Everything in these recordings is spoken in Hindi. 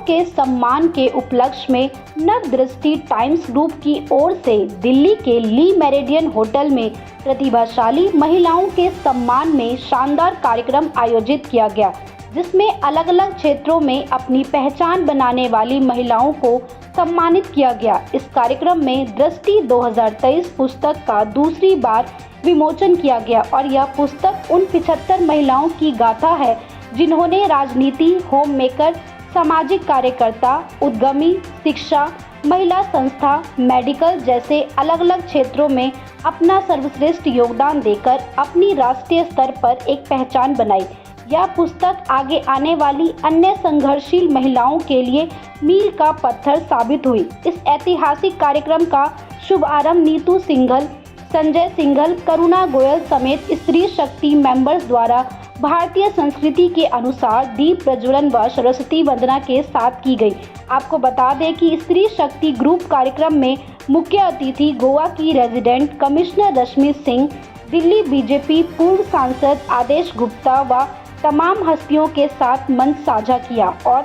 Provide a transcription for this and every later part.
के सम्मान के उपलक्ष्य में नवदृष्टि टाइम्स ग्रुप की ओर से दिल्ली के ली मेरिडियन होटल में प्रतिभाशाली महिलाओं के सम्मान में शानदार कार्यक्रम आयोजित किया गया, जिसमें अलग अलग क्षेत्रों में अपनी पहचान बनाने वाली महिलाओं को सम्मानित किया गया। इस कार्यक्रम में दृष्टि 2023 पुस्तक का दूसरी बार विमोचन किया गया और यह पुस्तक उन 75 महिलाओं की गाथा है जिन्होंने राजनीति, होम मेकर, सामाजिक कार्यकर्ता, उद्यमी, शिक्षा, महिला संस्था, मेडिकल जैसे अलग अलग क्षेत्रों में अपना सर्वश्रेष्ठ योगदान देकर अपनी राष्ट्रीय स्तर पर एक पहचान बनाई। यह पुस्तक आगे आने वाली अन्य संघर्षशील महिलाओं के लिए मील का पत्थर साबित हुई। इस ऐतिहासिक कार्यक्रम का शुभारंभ नीतू सिंघल, संजय सिंघल, करुणा गोयल समेत स्त्री शक्ति मेंबर्स द्वारा भारतीय संस्कृति के अनुसार दीप प्रज्वलन व सरस्वती वंदना के साथ की गई। आपको बता दें कि स्त्री शक्ति ग्रुप कार्यक्रम में मुख्य अतिथि गोवा की resident commissioner Rashmi Singh, Delhi BJP पूर्व सांसद आदेश गुप्ता व तमाम हस्तियों के साथ मंच साझा किया और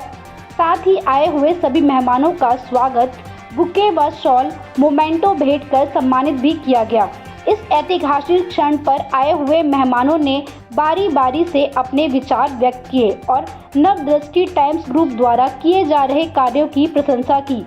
साथ ही आए हुए सभी मेहमानों का स्वागत बुके व शॉल मोमेंटो भेंट कर सम्मानित भी किया गया। इस ऐतिहासिक क्षण पर आए हुए मेहमानों ने बारी बारी से अपने विचार व्यक्त किए और नवदृष्टि टाइम्स ग्रुप द्वारा किए जा रहे कार्यों की प्रशंसा की।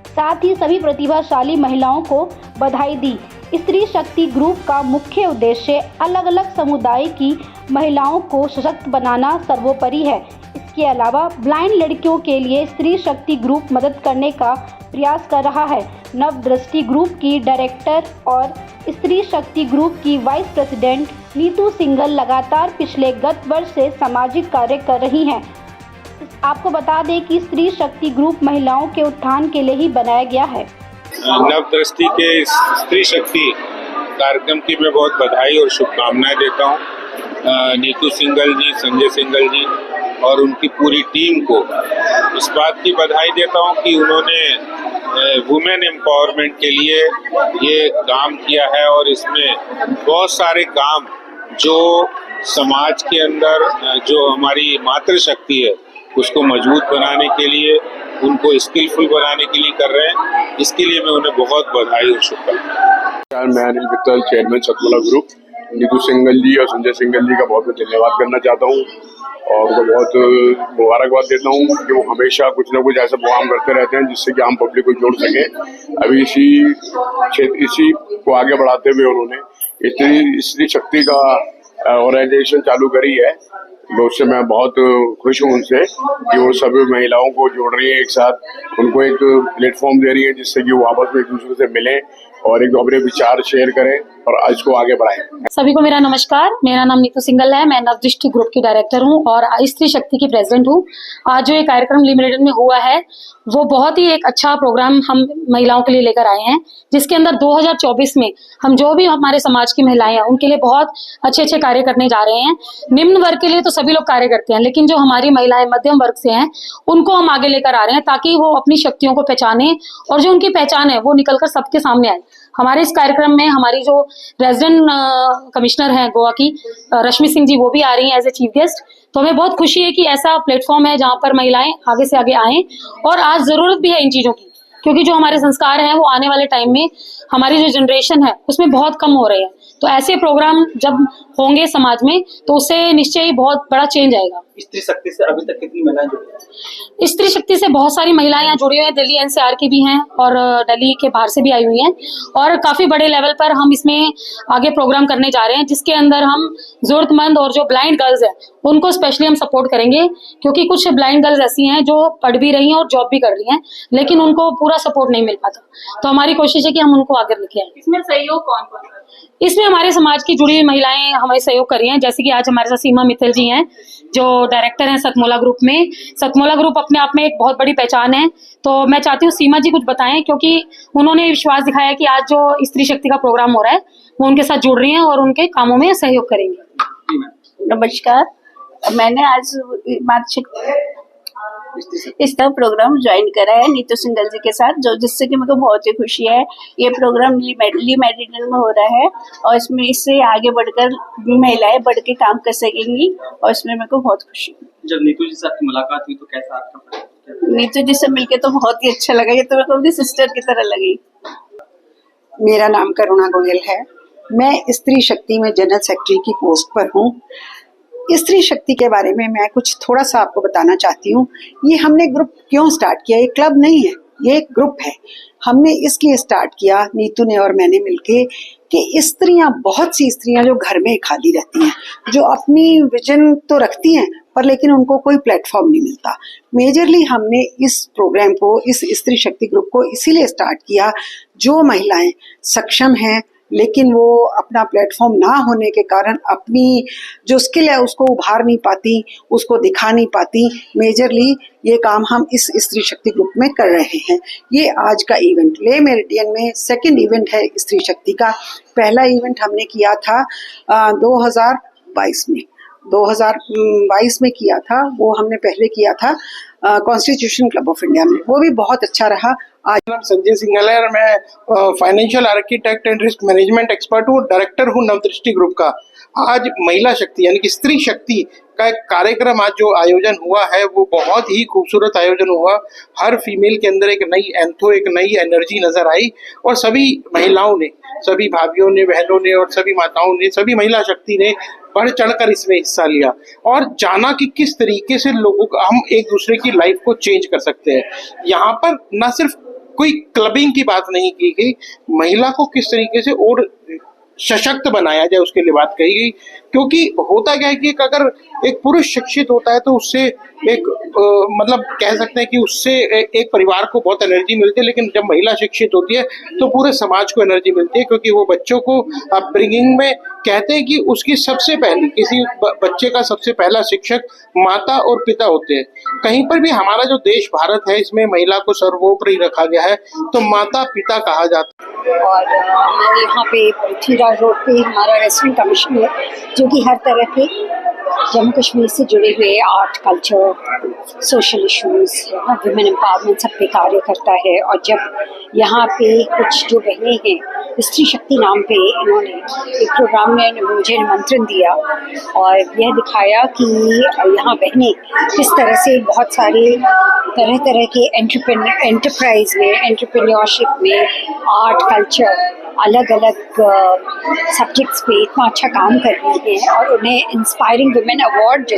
साथ ही सभी प्रतिभाशाली महिलाओं को बधाई दी। स्त्री शक्ति ग्रुप का मुख्य उद्देश्य अलग अलग समुदाय की महिलाओं को सशक्त बनाना सर्वोपरि है। इसके अलावा ब्लाइंड लड़कियों के लिए स्त्री शक्ति ग्रुप मदद करने का प्रयास कर रहा है। नवदृष्टि ग्रुप की डायरेक्टर और स्त्री शक्ति ग्रुप की वाइस प्रेसिडेंट नीतू सिंघल लगातार पिछले गत वर्ष से सामाजिक कार्य कर रही हैं। आपको बता दें कि स्त्री शक्ति ग्रुप महिलाओं के उत्थान के लिए ही बनाया गया है। नवदृष्टि के स्त्री शक्ति कार्यक्रम की मैं बहुत बधाई और शुभकामनाएं देता हूं। नीतू सिंघल जी, संजय सिंघल जी और उनकी पूरी टीम को इस बात की बधाई देता हूं कि उन्होंने वुमेन एम्पावरमेंट के लिए ये काम किया है और इसमें बहुत सारे काम जो समाज के अंदर जो हमारी मातृशक्ति है उसको मजबूत बनाने के लिए, उनको स्किलफुल बनाने के लिए कर रहे हैं। इसके लिए मैं उन्हें बहुत बधाई और शुभकामनाएं। मैं अनिल मित्तल, चेयरमैन सतमोला ग्रुप, नीतू सिंघल जी और संजय सिंघल जी का बहुत बहुत धन्यवाद करना चाहता हूँ और उनको बहुत मुबारकबाद देता हूँ कि वो हमेशा कुछ न कुछ ऐसा प्रोग्राम करते रहते हैं जिससे कि हम पब्लिक को जोड़ सकें। अभी इसी को आगे बढ़ाते हुए उन्होंने स्त्री शक्ति का ऑर्गेनाइजेशन चालू करी है। तो उससे मैं बहुत खुश हूँ उनसे कि वो सभी महिलाओं को जोड़ रही है एक साथ, उनको एक प्लेटफॉर्म दे रही है जिससे कि वो आपस में एक दूसरे से मिलें और एक अपने विचार शेयर करें और आज को आगे बढ़ाएं। सभी को मेरा नमस्कार। मेरा नाम नीतू सिंघल है। मैं नवदृष्टि ग्रुप की डायरेक्टर हूं और स्त्री शक्ति की प्रेसिडेंट हूं। आज जो ये कार्यक्रम ली मेरिडियन में हुआ है वो बहुत ही एक अच्छा प्रोग्राम हम महिलाओं के लिए लेकर आए हैं, जिसके अंदर 2024 में हम जो भी हमारे समाज की महिलाएं हैं उनके लिए बहुत अच्छे अच्छे कार्य करने जा रहे हैं। निम्न वर्ग के लिए तो सभी लोग कार्य करते हैं, लेकिन जो हमारी महिलाएं मध्यम वर्ग से हैं उनको हम आगे लेकर आ रहे हैं ताकि वो अपनी शक्तियों को पहचाने और जो उनकी पहचान है वो निकलकर सबके सामने आए। हमारे इस कार्यक्रम में हमारी जो रेजिडेंट कमिश्नर हैं गोवा की रश्मि सिंह जी, वो भी आ रही हैं एज ए चीफ गेस्ट। तो हमें बहुत खुशी है कि ऐसा प्लेटफॉर्म है जहां पर महिलाएं आगे से आगे आएं और आज जरूरत भी है इन चीजों की, क्योंकि जो हमारे संस्कार हैं वो आने वाले टाइम में हमारी जो जनरेशन है उसमें बहुत कम हो रहे हैं। तो ऐसे प्रोग्राम जब होंगे समाज में तो उससे निश्चय ही बहुत बड़ा चेंज आएगा। स्त्री शक्ति से अभी तक कितनी महिलाएं जुड़ी हैं? स्त्री शक्ति से बहुत सारी महिलाएं यहाँ जुड़ी हुई हैं। दिल्ली एनसीआर की भी हैं और दिल्ली के बाहर से भी आई हुई हैं और काफी बड़े लेवल पर हम इसमें आगे प्रोग्राम करने जा रहे हैं, जिसके अंदर हम जरूरतमंद और जो ब्लाइंड गर्ल्स हैं उनको स्पेशली हम सपोर्ट करेंगे, क्योंकि कुछ ब्लाइंड गर्ल्स ऐसी हैं जो पढ़ भी रही हैं और जॉब भी कर रही हैं लेकिन उनको पूरा सपोर्ट नहीं मिल पाता। तो हमारी कोशिश है कि हम उनको आगे लेके आए। इसमें सहयोग कौन कौन करता है? इसमें हमारे समाज की जुड़ी हुई महिलाएं हमारे सहयोग कर रही हैं, जैसे कि आज हमारे साथ सीमा मित्तल जी हैं जो डायरेक्टर हैं सतमोला ग्रुप में। सतमोला ग्रुप अपने आप में एक बहुत बड़ी पहचान है। तो मैं चाहती हूँ सीमा जी कुछ बताएं, क्योंकि उन्होंने विश्वास दिखाया कि आज जो स्त्री शक्ति का प्रोग्राम हो रहा है वो उनके साथ जुड़ रही हैं और उनके कामों में सहयोग करेंगे। नमस्कार, मैंने आज मातृशक्ति इस तरह प्रोग्राम ज्वाइन करा है नीतू सिंघल जी के साथ, जो जिससे कि मेरे को बहुत ही खुशी है। ये प्रोग्राम ली मेरिडियन में हो रहा है और इसमें इससे आगे बढ़कर महिलाएं बढ़ के काम कर सकेंगी और इसमें मेरे को बहुत खुशी है। जब नीतू जी से आपकी मुलाकात हुई तो कैसा आपका नीतू जी से मिलके तो बहुत ही अच्छा लगा, ये तो मेरे को अपनी सिस्टर की तरह लगी। मेरा नाम करुणा गोयल है। मैं स्त्री शक्ति में जनरल सेक्रेटरी की पोस्ट पर हूँ। स्त्री शक्ति के बारे में मैं कुछ थोड़ा सा आपको बताना चाहती हूँ। ये हमने ग्रुप क्यों स्टार्ट किया, ये क्लब नहीं है, ये एक ग्रुप है। हमने इसलिए स्टार्ट किया, नीतू ने और मैंने मिलके, कि स्त्रियां, बहुत सी स्त्रियां जो घर में खाली रहती हैं, जो अपनी विजन तो रखती हैं पर लेकिन उनको कोई प्लेटफॉर्म नहीं मिलता। मेजरली हमने इस प्रोग्राम को, इस स्त्री शक्ति ग्रुप को इसीलिए स्टार्ट किया, जो महिलाएं सक्षम हैं लेकिन वो अपना प्लेटफॉर्म ना होने के कारण अपनी जो स्किल है उसको उभार नहीं पाती, उसको दिखा नहीं पाती। मेजरली ये काम हम इस स्त्री शक्ति ग्रुप में कर रहे हैं। ये आज का इवेंट ले मेरिडियन में सेकंड इवेंट है स्त्री शक्ति का। पहला इवेंट हमने किया था 2022 में, 2022 में किया था। वो हमने पहले किया था कॉन्स्टिट्यूशन क्लब ऑफ इंडिया में, वो भी बहुत अच्छा रहा। आज नाम संजय सिंगल है और मैं financial architect and risk management expert हूँ, डायरेक्टर हूँ नवदृष्टि ग्रुप का। आज महिला शक्ति यानी कि स्त्री शक्ति का एक कार्यक्रम आज जो आयोजन हुआ है वो बहुत ही खूबसूरत आयोजन हुआ। हर फीमेल के अंदर एक नई एंथो, एक नई एनर्जी नजर आई और सभी महिलाओं ने, सभी भाभियों ने, बहनों ने और सभी माताओं ने, सभी महिला शक्ति ने बढ़ चढ़कर इसमें हिस्सा लिया और जाना कि किस तरीके से लोगों का हम एक दूसरे की लाइफ को चेंज कर सकते हैं। यहाँ पर न सिर्फ कोई क्लबिंग की बात नहीं की गई, महिला को किस तरीके से और सशक्त बनाया जाए उसके लिए बात कही गई। क्योंकि होता क्या है कि अगर एक पुरुष शिक्षित होता है तो उससे एक मतलब कह सकते हैं कि उससे एक परिवार को बहुत एनर्जी मिलती है, लेकिन जब महिला शिक्षित होती है तो पूरे समाज को एनर्जी मिलती है। क्योंकि वो बच्चों को अपब्रिंगिंग में कहते हैं कि उसकी सबसे पहली, किसी बच्चे का सबसे पहला शिक्षक माता और पिता होते हैं। कहीं पर भी हमारा जो देश भारत है इसमें महिला को सर्वोपरि रखा गया है, तो माता पिता कहा जाता है। और मैं यहाँ पे पृथ्वीराज रोड पे हमारा रेस्टोरेंट कमीशन है, जो कि हर तरह के जम्मू कश्मीर से जुड़े हुए art, culture, social issues, women empowerment सब पे कार्य करता है। और जब यहाँ पे कुछ जो बहनें हैं, स्त्री शक्ति नाम पे इन्होंने एक प्रोग्राम में मुझे निमंत्रण दिया और यह दिखाया कि यहाँ बहनें किस तरह से बहुत सारे तरह तरह के एंटरप्राइज में, एंटरप्रेन्योरशिप में, आर्ट, कल्चर, अलग अलग सब्जेक्ट्स पे इतना अच्छा काम कर रही हैं और उन्हें इंस्पायरिंग वुमेन अवार्ड जो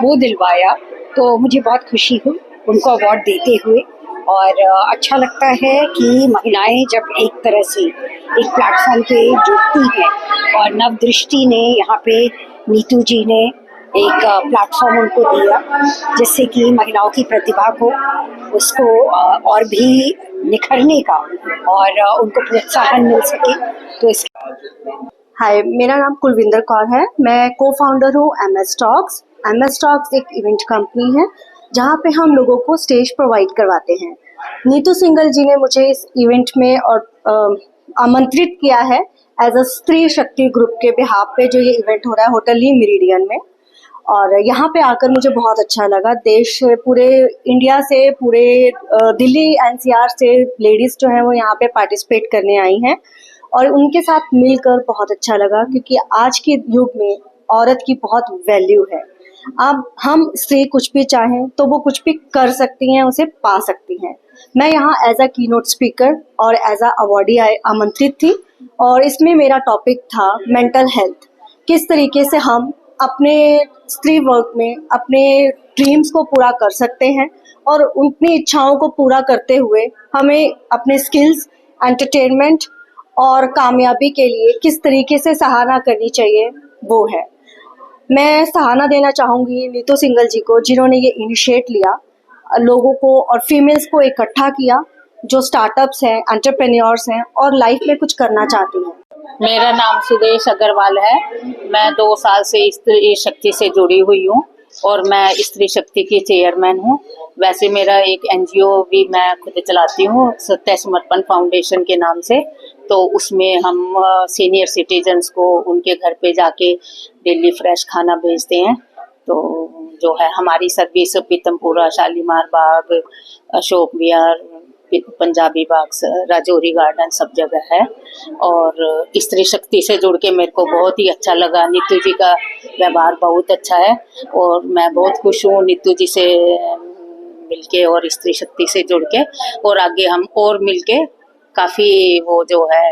वो दिलवाया। तो मुझे बहुत खुशी हुई उनको अवार्ड देते हुए। और अच्छा लगता है कि महिलाएं जब एक तरह से एक प्लेटफॉर्म पे जुड़ती हैं और नवदृष्टि ने यहाँ पे, नीतू जी ने एक प्लेटफॉर्म उनको दिया जिससे कि महिलाओं की प्रतिभा को उसको और भी निखरने का और उनको प्रोत्साहन मिल सके। तो इस हाय, मेरा नाम कुलविंदर कौर है। मैं को फाउंडर हूँ MS टॉक्स। MS टॉक्स एक इवेंट कंपनी है जहाँ पे हम लोगों को स्टेज प्रोवाइड करवाते हैं। नीतू सिंगल जी ने मुझे इस इवेंट में और आमंत्रित किया है एज अ स्त्री शक्ति ग्रुप के बिहाफ पे, जो ये इवेंट हो रहा है होटल ली मेरिडियन में। और यहाँ पे आकर मुझे बहुत अच्छा लगा। देश से, पूरे इंडिया से, पूरे दिल्ली NCR से लेडीज जो है वो यहाँ पे पार्टिसिपेट करने आई हैं और उनके साथ मिलकर बहुत अच्छा लगा। क्योंकि आज के युग में औरत की बहुत वैल्यू है। अब हम स्त्री कुछ भी चाहें तो वो कुछ भी कर सकती हैं, उसे पा सकती हैं। मैं यहाँ एज अ कीनोट स्पीकर और एज अ अवॉर्डी आमंत्रित थी और इसमें मेरा टॉपिक था मेंटल हेल्थ। किस तरीके से हम अपने स्त्री वर्क में अपने ड्रीम्स को पूरा कर सकते हैं और अपनी इच्छाओं को पूरा करते हुए हमें अपने स्किल्स, एंटरटेनमेंट और कामयाबी के लिए किस तरीके से सराहना करनी चाहिए, वो है। मैं सराहना देना चाहूँगी नीतू सिंगल जी को, जिन्होंने ये इनिशिएट लिया, लोगों को और फीमेल्स को इकट्ठा किया जो स्टार्टअप्स हैं, एंटरप्रेन्योर्स हैं और लाइफ में कुछ करना चाहती हैं। मेरा नाम सुदेश अग्रवाल है। मैं 2 साल से स्त्री शक्ति से जुड़ी हुई हूँ और मैं स्त्री शक्ति की चेयरमैन हूँ। वैसे मेरा एक NGO भी मैं खुद चलाती हूँ, सत्य समर्पण फाउंडेशन के नाम से। तो उसमें हम सीनियर सिटीजन्स को उनके घर पे जाके डेली फ्रेश खाना भेजते हैं। तो जो है हमारी सर्विस पीतमपुरा, शालीमार बाग, अशोक विहार, पंजाबी बाग, राजौरी गार्डन सब जगह है। और स्त्री शक्ति से जुड़ के मेरे को बहुत ही अच्छा लगा। नीतू जी का व्यवहार बहुत अच्छा है और मैं बहुत खुश हूँ नीतू जी से मिलके और स्त्री शक्ति से जुड़ के, और आगे हम और मिलके काफी वो जो है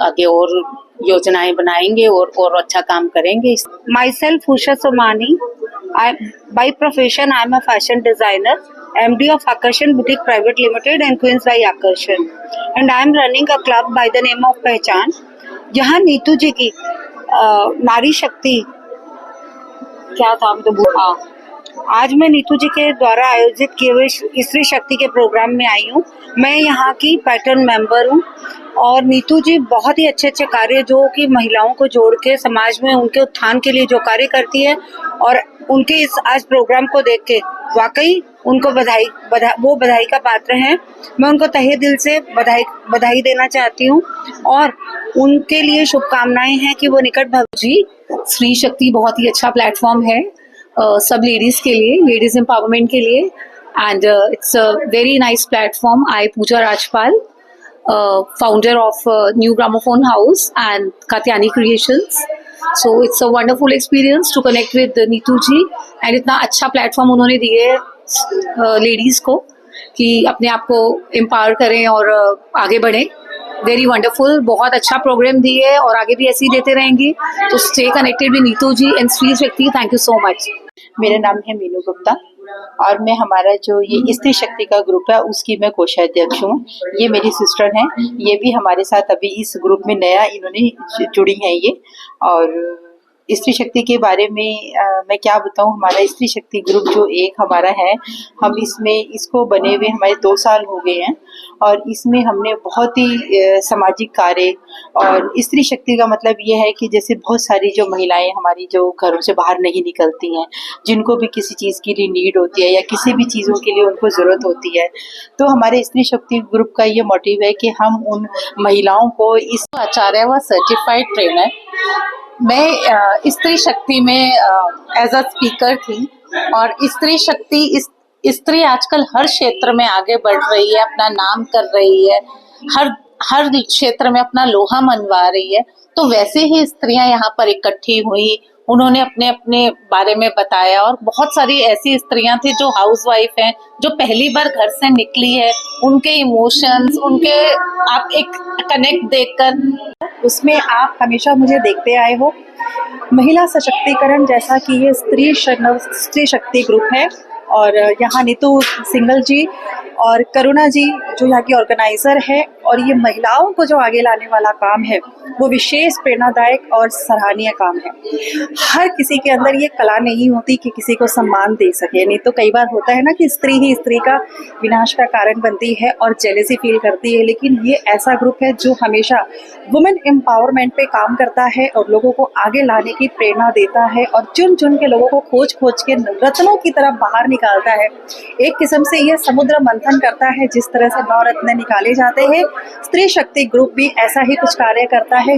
आगे और योजनाएं बनाएंगे और अच्छा काम करेंगे। Myself Usha Somani. By profession I am a fashion designer, MD of Akarshan Boutique Private Limited and Queens by Akarshan, and I am running a club by the name of पहचान, जहाँ नीतू जी की नारी शक्ति क्या था तो आज मैं नीतू जी के द्वारा आयोजित किए हुए स्त्री शक्ति के प्रोग्राम में आई हूँ। मैं यहाँ की पैटर्न मेंबर हूँ और नीतू जी बहुत ही अच्छे अच्छे कार्य जो कि महिलाओं को जोड़ के समाज में उनके उत्थान के लिए जो कार्य करती है, और उनके इस आज प्रोग्राम को देख के वाकई उनको बधाई का पात्र हैं। मैं उनको तहे दिल से बधाई देना चाहती हूँ और उनके लिए शुभकामनाएं हैं कि वो निकट भविष्य। जी, स्त्री शक्ति बहुत ही अच्छा प्लेटफॉर्म है सब लेडीज के लिए, लेडीज एम्पावरमेंट के लिए, and it's a very nice platform. I Pooja Rajpal, founder of New Gramophone House and Katyani Creations. So it's a wonderful experience to connect with Neetu ji, and इतना अच्छा प्लेटफॉर्म उन्होंने दिए लेडीज को कि अपने आप को एम्पावर करें और आगे बढ़ें। वेरी वंडरफुल, बहुत अच्छा प्रोग्राम दिए और आगे भी ऐसे ही देते रहेंगे। तो stay connected with Neetu ji and Stree Shakti. Thank you so much. मेरा नाम है मीनू गुप्ता और मैं हमारा जो ये स्त्री शक्ति का ग्रुप है उसकी मैं कोषाध्यक्ष हूँ। ये मेरी सिस्टर हैं, ये भी हमारे साथ अभी इस ग्रुप में नया इन्होंने जुड़ी हैं ये। और स्त्री शक्ति के बारे में मैं क्या बताऊँ, हमारा स्त्री शक्ति ग्रुप जो एक हमारा है, हम इसको बने हुए हमारे 2 साल हो गए हैं और इसमें हमने बहुत ही सामाजिक कार्य, और स्त्री शक्ति का मतलब ये है कि जैसे बहुत सारी जो महिलाएं हमारी जो घरों से बाहर नहीं निकलती हैं, जिनको भी किसी चीज़ के लिए नीड होती है या किसी भी चीज़ों के लिए उनको ज़रूरत होती है, तो हमारे स्त्री शक्ति ग्रुप का ये मोटिव है कि हम उन महिलाओं को इस आचार्य व सर्टिफाइड ट्रेनर। मैं स्त्री शक्ति में एज अ स्पीकर थी और स्त्री शक्ति स्त्री आजकल हर क्षेत्र में आगे बढ़ रही है, अपना नाम कर रही है, हर क्षेत्र में अपना लोहा मनवा रही है। तो वैसे ही स्त्रियां यहाँ पर इकट्ठी हुई, उन्होंने अपने अपने बारे में बताया, और बहुत सारी ऐसी स्त्रियां थी जो हाउसवाइफ हैं, जो पहली बार घर से निकली है, उनके इमोशंस, उनके आप एक कनेक्ट देखकर उसमें आप हमेशा मुझे देखते आए हो। महिला सशक्तिकरण जैसा कि ये स्त्री शक्ति ग्रुप है, और यहाँ नीतू सिंगल जी और करुणा जी जो यहाँ की ऑर्गेनाइजर है, और ये महिलाओं को जो आगे लाने वाला काम है वो विशेष प्रेरणादायक और सराहनीय काम है। हर किसी के अंदर ये कला नहीं होती कि किसी को सम्मान दे सके, नहीं तो कई बार होता है ना कि स्त्री ही स्त्री का विनाश का कारण बनती है और जेलेसी फील करती है, लेकिन ये ऐसा ग्रुप है जो हमेशा वुमेन एम्पावरमेंट पे काम करता है और लोगों को आगे लाने की प्रेरणा देता है और चुन चुन के लोगों को खोज खोज के रत्नों की तरफ बाहर निकालता है। एक किस्म से यह समुद्र मंथन करता है, जिस तरह से 9 रत्न निकाले जाते हैं, स्त्री शक्ति ग्रुप भी ऐसा ही कुछ कार्य करता है।